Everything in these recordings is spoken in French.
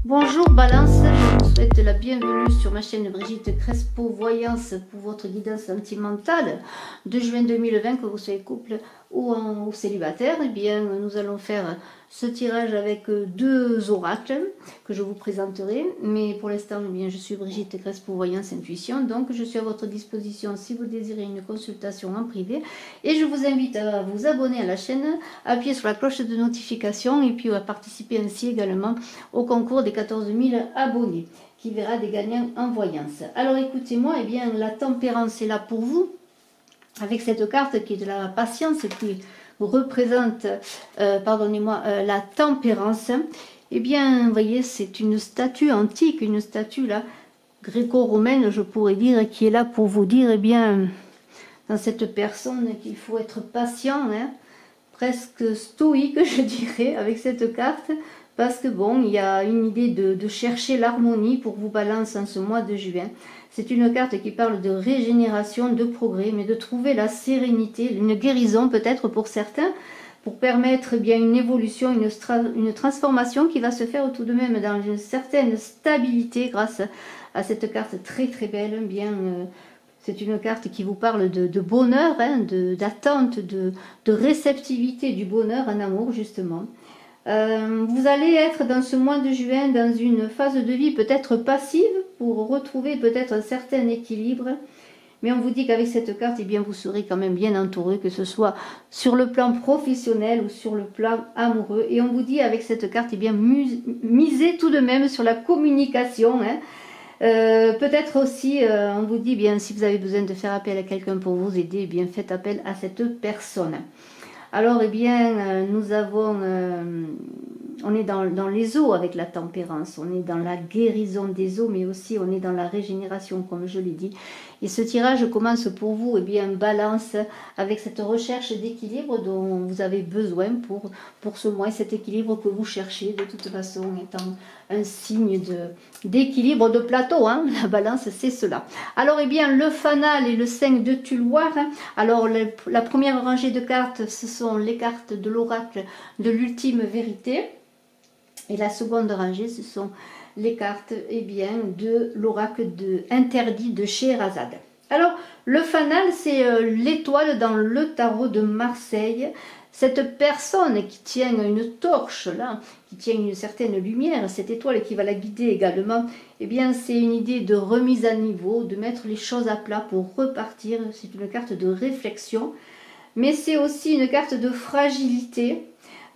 Bonjour Balance, je vous souhaite la bienvenue sur ma chaîne Brigitte Crespo Voyance pour votre guidance sentimentale de juin 2020, que vous soyez couple ou célibataire. Eh bien, nous allons faire ce tirage avec deux oracles que je vous présenterai. Mais pour l'instant, eh bien, je suis Brigitte Crespo Voyance Intuition, donc je suis à votre disposition si vous désirez une consultation en privé. Et je vous invite à vous abonner à la chaîne, à appuyer sur la cloche de notification et puis à participer ainsi également au concours des 14 000 abonnés qui verra des gagnants en voyance. Alors écoutez-moi, eh bien, la tempérance est là pour vous, avec cette carte qui est de la patience, qui représente, la tempérance. Eh bien, vous voyez, c'est une statue antique, une statue là, gréco-romaine, je pourrais dire, qui est là pour vous dire, eh bien, dans cette personne, qu'il faut être patient, hein, presque stoïque, je dirais, avec cette carte, parce que bon, il y a une idée de chercher l'harmonie pour vous, Balance, en ce mois de juin. C'est une carte qui parle de régénération, de progrès, mais de trouver la sérénité, une guérison peut-être pour certains, pour permettre bien une évolution, une transformation qui va se faire tout de même dans une certaine stabilité grâce à cette carte très très belle. Bien, c'est une carte qui vous parle de bonheur, hein, d'attente, de réceptivité du bonheur en amour justement. Vous allez être dans ce mois de juin dans une phase de vie peut-être passive pour retrouver peut-être un certain équilibre. Mais on vous dit qu'avec cette carte, eh bien, vous serez quand même bien entouré, que ce soit sur le plan professionnel ou sur le plan amoureux. Et on vous dit avec cette carte, eh bien, misez tout de même sur la communication. Hein. Peut-être aussi, on vous dit, bien, si vous avez besoin de faire appel à quelqu'un pour vous aider, eh bien, faites appel à cette personne. Alors, eh bien, nous avons, on est dans les eaux avec la tempérance, on est dans la guérison des eaux, mais aussi on est dans la régénération, comme je l'ai dit. Et ce tirage commence pour vous, eh bien, Balance, avec cette recherche d'équilibre dont vous avez besoin pour ce mois, cet équilibre que vous cherchez, de toute façon, étant un signe d'équilibre de plateau, hein. La Balance, c'est cela. Alors, eh bien, le fanal et le 5 de Tulloir. Alors, la première rangée de cartes, ce sont les cartes de l'oracle de l'ultime vérité. Et la seconde rangée, ce sont les cartes, eh bien, de l'oracle interdit de Scheherazade. Alors, le fanal, c'est l'étoile dans le tarot de Marseille. Cette personne qui tient une torche, là, qui tient une certaine lumière, cette étoile qui va la guider également, eh bien, c'est une idée de remise à niveau, de mettre les choses à plat pour repartir. C'est une carte de réflexion, mais c'est aussi une carte de fragilité,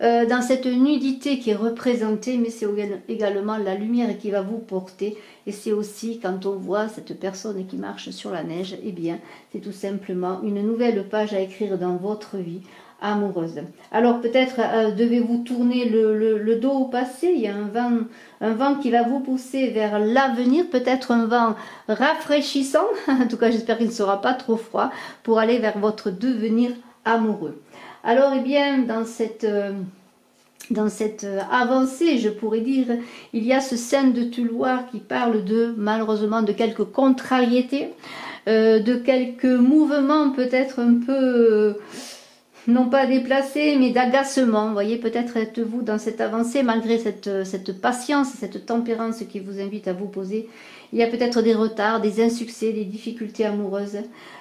dans cette nudité qui est représentée, mais c'est également la lumière qui va vous porter. Et c'est aussi quand on voit cette personne qui marche sur la neige, eh bien, c'est tout simplement une nouvelle page à écrire dans votre vie amoureuse. Alors peut-être devez-vous tourner le dos au passé. Il y a un vent qui va vous pousser vers l'avenir, peut-être un vent rafraîchissant, en tout cas j'espère qu'il ne sera pas trop froid, pour aller vers votre devenir amoureux. Alors, eh bien, dans cette avancée, je pourrais dire, il y a ce 5 de Tulloir qui parle malheureusement, de quelques contrariétés, de quelques mouvements peut-être un peu, non pas déplacés, mais d'agacement. Vous voyez, peut-être êtes-vous dans cette avancée, malgré cette patience, cette tempérance qui vous invite à vous poser. Il y a peut-être des retards, des insuccès, des difficultés amoureuses,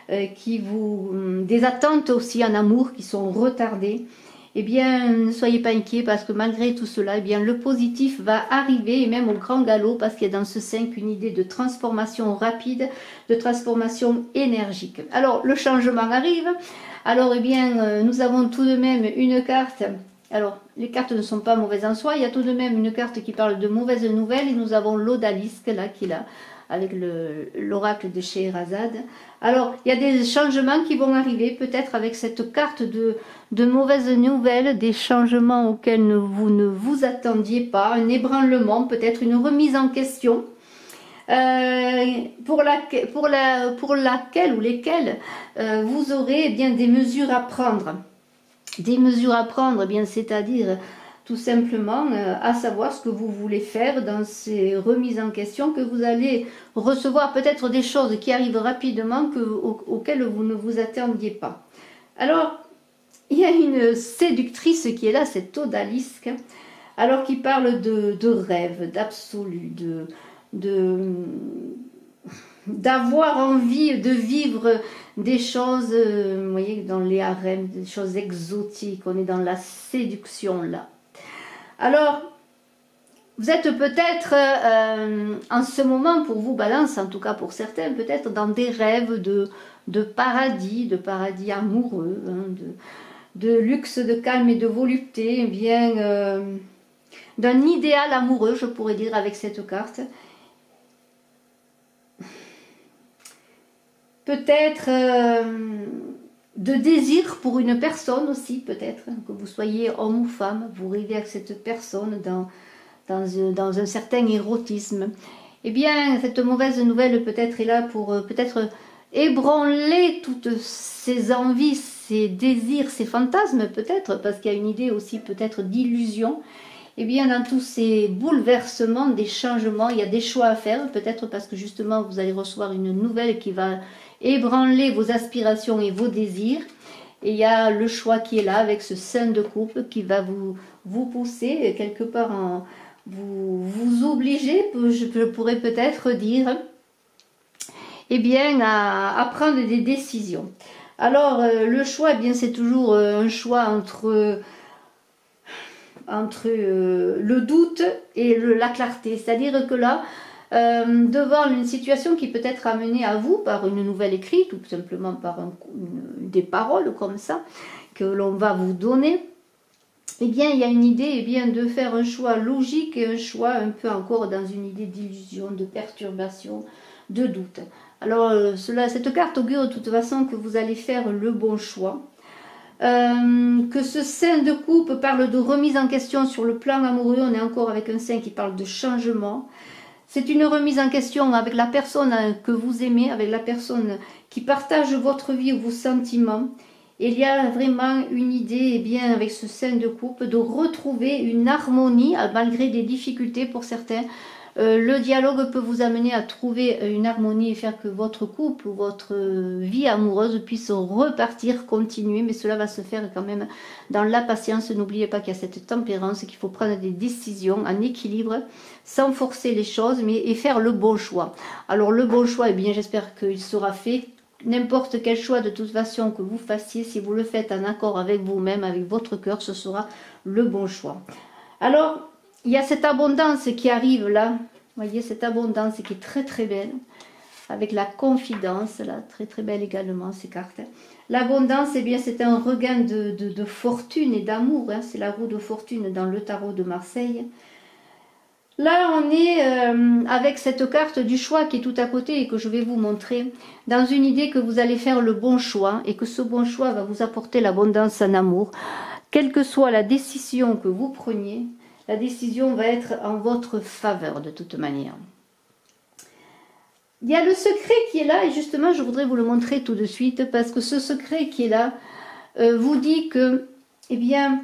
des attentes aussi en amour qui sont retardées. Eh bien, ne soyez pas inquiets parce que malgré tout cela, eh bien, le positif va arriver et même au grand galop parce qu'il y a dans ce 5 une idée de transformation rapide, de transformation énergique. Alors, le changement arrive. Alors, eh bien, nous avons tout de même une carte. Alors, les cartes ne sont pas mauvaises en soi. Il y a tout de même une carte qui parle de mauvaises nouvelles et nous avons l'odalisque là qui est là avec l'oracle de Scheherazade. Alors, il y a des changements qui vont arriver, peut-être avec cette carte de mauvaises nouvelles, des changements auxquels vous ne vous attendiez pas, un ébranlement, peut-être une remise en question, pour laquelle ou lesquelles vous aurez eh bien des mesures à prendre. Des mesures à prendre, eh bien, c'est-à-dire tout simplement à savoir ce que vous voulez faire dans ces remises en question, que vous allez recevoir peut-être des choses qui arrivent rapidement auxquelles vous ne vous attendiez pas. Alors, il y a une séductrice qui est là, cette odalisque. alors qui parle de rêve, d'absolu, d'avoir envie de vivre des choses, vous voyez, dans les harems, des choses exotiques, on est dans la séduction là. Alors, vous êtes peut-être en ce moment, pour vous Balance, en tout cas pour certains, peut-être dans des rêves de paradis amoureux, hein, de luxe, de calme et de volupté, eh bien d'un idéal amoureux, je pourrais dire avec cette carte. Peut-être de désir pour une personne aussi, peut-être, que vous soyez homme ou femme, vous rêvez avec cette personne dans un certain érotisme. Eh bien, cette mauvaise nouvelle peut-être est là pour peut-être ébranler toutes ces envies, ces désirs, ces fantasmes peut-être, parce qu'il y a une idée aussi peut-être d'illusion. Eh bien, dans tous ces bouleversements, des changements, il y a des choix à faire, peut-être parce que justement vous allez recevoir une nouvelle qui va ébranler vos aspirations et vos désirs. Et il y a le choix qui est là avec ce sein de couple qui va vous pousser quelque part, vous obliger, je pourrais peut-être dire, eh bien, à prendre des décisions. Alors, le choix, eh bien, c'est toujours un choix entre le doute et la clarté. C'est-à-dire que là, devant une situation qui peut être amenée à vous par une nouvelle écrite ou tout simplement par des paroles comme ça que l'on va vous donner, eh bien, il y a une idée eh bien, de faire un choix logique et un choix un peu encore dans une idée d'illusion, de perturbation, de doute. Alors, cette carte augure de toute façon que vous allez faire le bon choix. Que ce sein de coupe parle de remise en question sur le plan amoureux. On est encore avec un sein qui parle de changement. C'est une remise en question avec la personne que vous aimez, avec la personne qui partage votre vie ou vos sentiments. Et il y a vraiment une idée, eh bien, avec ce sein de coupe, de retrouver une harmonie malgré des difficultés pour certains. Le dialogue peut vous amener à trouver une harmonie et faire que votre couple ou votre vie amoureuse puisse repartir, continuer, mais cela va se faire quand même dans la patience. N'oubliez pas qu'il y a cette tempérance, qu'il faut prendre des décisions en équilibre, sans forcer les choses, et faire le bon choix. Alors le bon choix, eh bien, j'espère qu'il sera fait. N'importe quel choix de toute façon que vous fassiez, si vous le faites en accord avec vous-même, avec votre cœur, ce sera le bon choix. Alors, il y a cette abondance qui arrive là, vous voyez cette abondance qui est très très belle, avec la confidence là, très très belle également ces cartes. L'abondance, eh bien c'est un regain de fortune et d'amour, hein. C'est la roue de fortune dans le tarot de Marseille. Là on est avec cette carte du choix qui est tout à côté et que je vais vous montrer, dans une idée que vous allez faire le bon choix et que ce bon choix va vous apporter l'abondance en amour. Quelle que soit la décision que vous preniez, la décision va être en votre faveur de toute manière. Il y a le secret qui est là et justement je voudrais vous le montrer tout de suite parce que ce secret qui est là vous dit que, eh bien,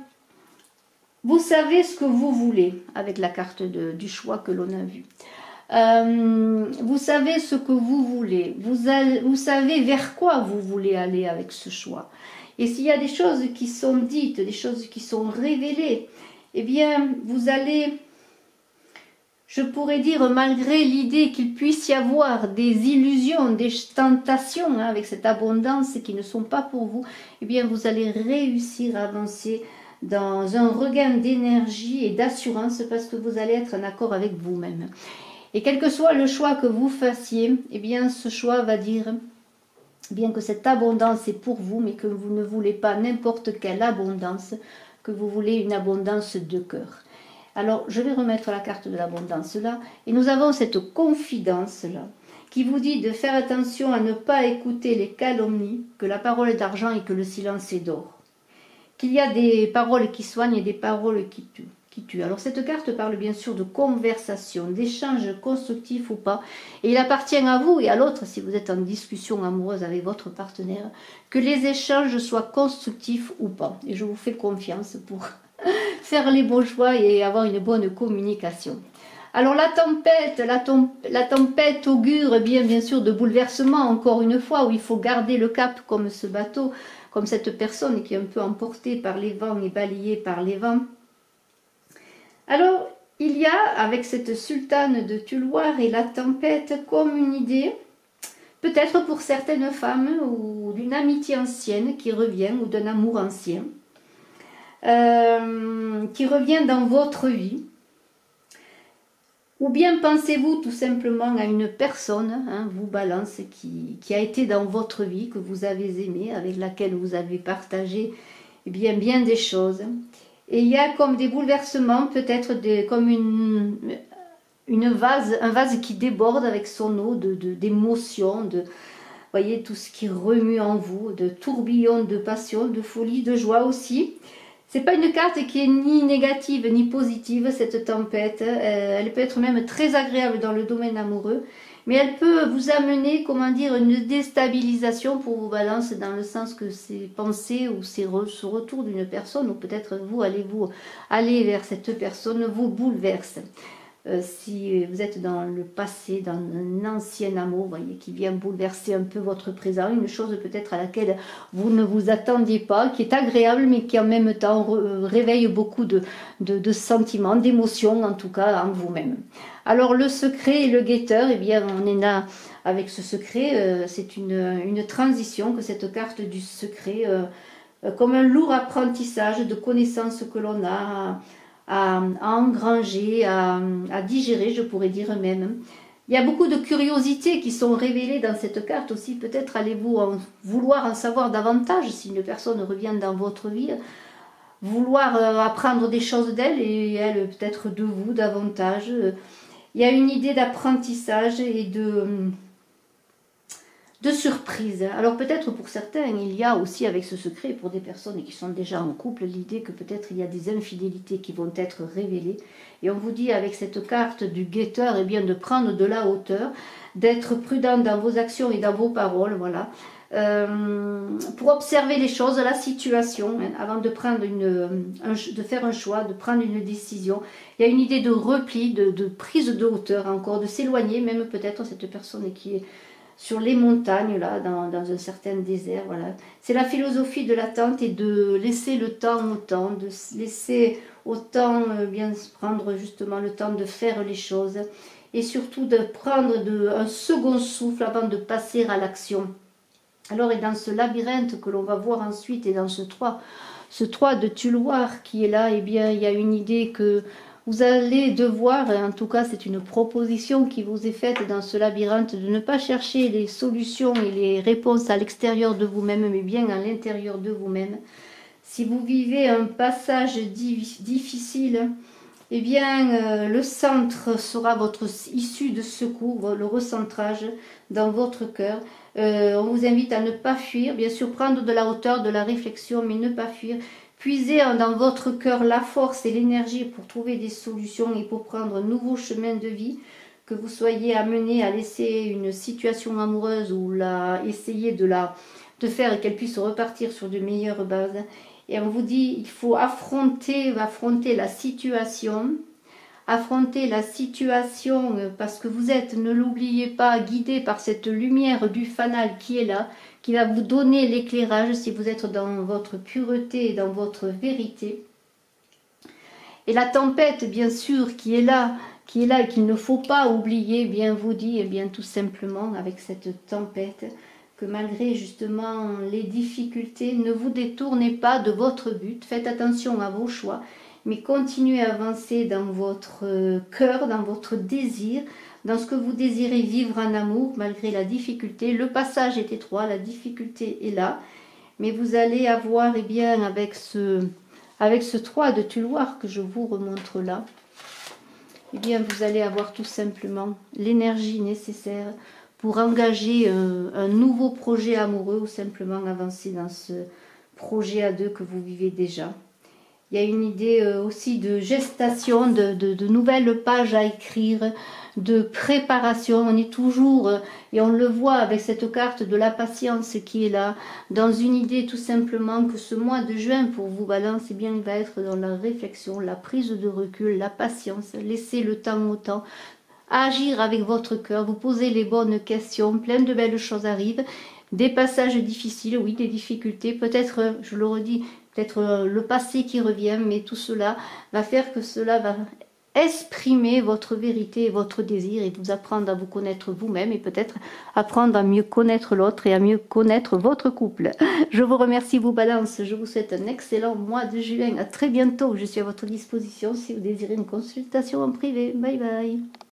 vous savez ce que vous voulez avec la carte du choix que l'on a vu. Vous savez ce que vous voulez, vous savez vers quoi vous voulez aller avec ce choix. Et s'il y a des choses qui sont dites, des choses qui sont révélées, eh bien, vous allez, je pourrais dire, malgré l'idée qu'il puisse y avoir des illusions, des tentations, hein, avec cette abondance qui ne sont pas pour vous, eh bien, vous allez réussir à avancer dans un regain d'énergie et d'assurance parce que vous allez être en accord avec vous-même. Et quel que soit le choix que vous fassiez, eh bien, ce choix va dire bien que cette abondance est pour vous, mais que vous ne voulez pas n'importe quelle abondance, que vous voulez une abondance de cœur. Alors, je vais remettre la carte de l'abondance là, et nous avons cette confidence là, qui vous dit de faire attention à ne pas écouter les calomnies, que la parole est d'argent et que le silence est d'or. Qu'il y a des paroles qui soignent et des paroles qui tuent. Alors cette carte parle bien sûr de conversation, d'échange constructif ou pas. Et il appartient à vous et à l'autre, si vous êtes en discussion amoureuse avec votre partenaire, que les échanges soient constructifs ou pas. Et je vous fais confiance pour faire les bons choix et avoir une bonne communication. Alors la tempête augure bien sûr de bouleversement, encore une fois, où il faut garder le cap comme ce bateau, comme cette personne qui est un peu emportée par les vents et balayée par les vents. Alors, il y a, avec cette sultane de Tulloir et la tempête, comme une idée, peut-être pour certaines femmes, ou d'une amitié ancienne qui revient, ou d'un amour ancien, qui revient dans votre vie. Ou bien pensez-vous tout simplement à une personne, hein, vous Balance, qui a été dans votre vie, que vous avez aimé, avec laquelle vous avez partagé bien des choses. Et il y a comme des bouleversements, peut-être comme un vase qui déborde avec son eau d'émotions, voyez, tout ce qui remue en vous, de tourbillons de passion, de folie, de joie aussi. C'est pas une carte qui est ni négative ni positive, cette tempête. Elle peut être même très agréable dans le domaine amoureux, mais elle peut vous amener, comment dire, une déstabilisation pour vos balances, dans le sens que ces pensées ou ce retour d'une personne, ou peut-être vous aller vers cette personne, vous bouleverse. Si vous êtes dans le passé, dans un ancien amour, voyez, qui vient bouleverser un peu votre présent, une chose peut-être à laquelle vous ne vous attendiez pas, qui est agréable, mais qui en même temps réveille beaucoup de sentiments, d'émotions, en tout cas en vous-même. Alors le secret et le guetteur, eh bien on est là avec ce secret, c'est une transition que cette carte du secret, comme un lourd apprentissage de connaissances que l'on a à engranger, à digérer, je pourrais dire même. Il y a beaucoup de curiosités qui sont révélées dans cette carte aussi. Peut-être allez-vous vouloir en savoir davantage si une personne revient dans votre vie, vouloir apprendre des choses d'elle et elle peut-être de vous davantage. Il y a une idée d'apprentissage et de surprise. Alors peut-être pour certains, il y a aussi avec ce secret, pour des personnes qui sont déjà en couple, l'idée que peut-être il y a des infidélités qui vont être révélées. Et on vous dit avec cette carte du guetteur, eh bien de prendre de la hauteur, d'être prudent dans vos actions et dans vos paroles, voilà. Pour observer les choses, la situation, hein, avant de prendre de faire un choix, de prendre une décision. Il y a une idée de repli, de prise de hauteur encore, de s'éloigner, même peut-être cette personne qui est sur les montagnes, là, dans un certain désert, voilà. C'est la philosophie de l'attente et de laisser le temps au temps, de laisser au temps bien prendre justement le temps de faire les choses et surtout de prendre un second souffle avant de passer à l'action. Alors, et dans ce labyrinthe que l'on va voir ensuite, et dans ce 3 de Tulloir qui est là, eh bien, il y a une idée que vous allez devoir, et en tout cas c'est une proposition qui vous est faite dans ce labyrinthe, de ne pas chercher les solutions et les réponses à l'extérieur de vous-même, mais bien à l'intérieur de vous-même. Si vous vivez un passage difficile, eh bien le centre sera votre issue de secours, le recentrage dans votre cœur. On vous invite à ne pas fuir, bien sûr prendre de la hauteur, de la réflexion, mais ne pas fuir. Puisez dans votre cœur la force et l'énergie pour trouver des solutions et pour prendre un nouveau chemin de vie, que vous soyez amené à laisser une situation amoureuse ou essayer de faire qu'elle puisse repartir sur de meilleures bases. Et on vous dit, il faut affronter la situation. Affronter la situation parce que vous êtes, ne l'oubliez pas, guidé par cette lumière du fanal qui est là, qui va vous donner l'éclairage si vous êtes dans votre pureté et dans votre vérité. Et la tempête, bien sûr, qui est là et qu'il ne faut pas oublier, bien vous dit, et bien tout simplement avec cette tempête, que malgré justement les difficultés, ne vous détournez pas de votre but, faites attention à vos choix, mais continuez à avancer dans votre cœur, dans votre désir, dans ce que vous désirez vivre en amour, malgré la difficulté. Le passage est étroit, la difficulté est là, mais vous allez avoir, eh bien, avec ce 3 de Tulloir que je vous remontre là, eh bien, vous allez avoir tout simplement l'énergie nécessaire pour engager un nouveau projet amoureux ou simplement avancer dans ce projet à deux que vous vivez déjà. Il y a une idée aussi de gestation, de nouvelles pages à écrire, de préparation. On est toujours, et on le voit avec cette carte de la patience qui est là, dans une idée tout simplement que ce mois de juin pour vous Balance, eh bien, il va être dans la réflexion, la prise de recul, la patience, laisser le temps au temps, agir avec votre cœur, vous poser les bonnes questions, plein de belles choses arrivent, des passages difficiles, oui, des difficultés, peut-être, je le redis, peut-être le passé qui revient, mais tout cela va faire que cela va exprimer votre vérité et votre désir et vous apprendre à vous connaître vous-même et peut-être apprendre à mieux connaître l'autre et à mieux connaître votre couple. Je vous remercie, vous Balance, je vous souhaite un excellent mois de juin, à très bientôt, je suis à votre disposition si vous désirez une consultation en privé. Bye bye.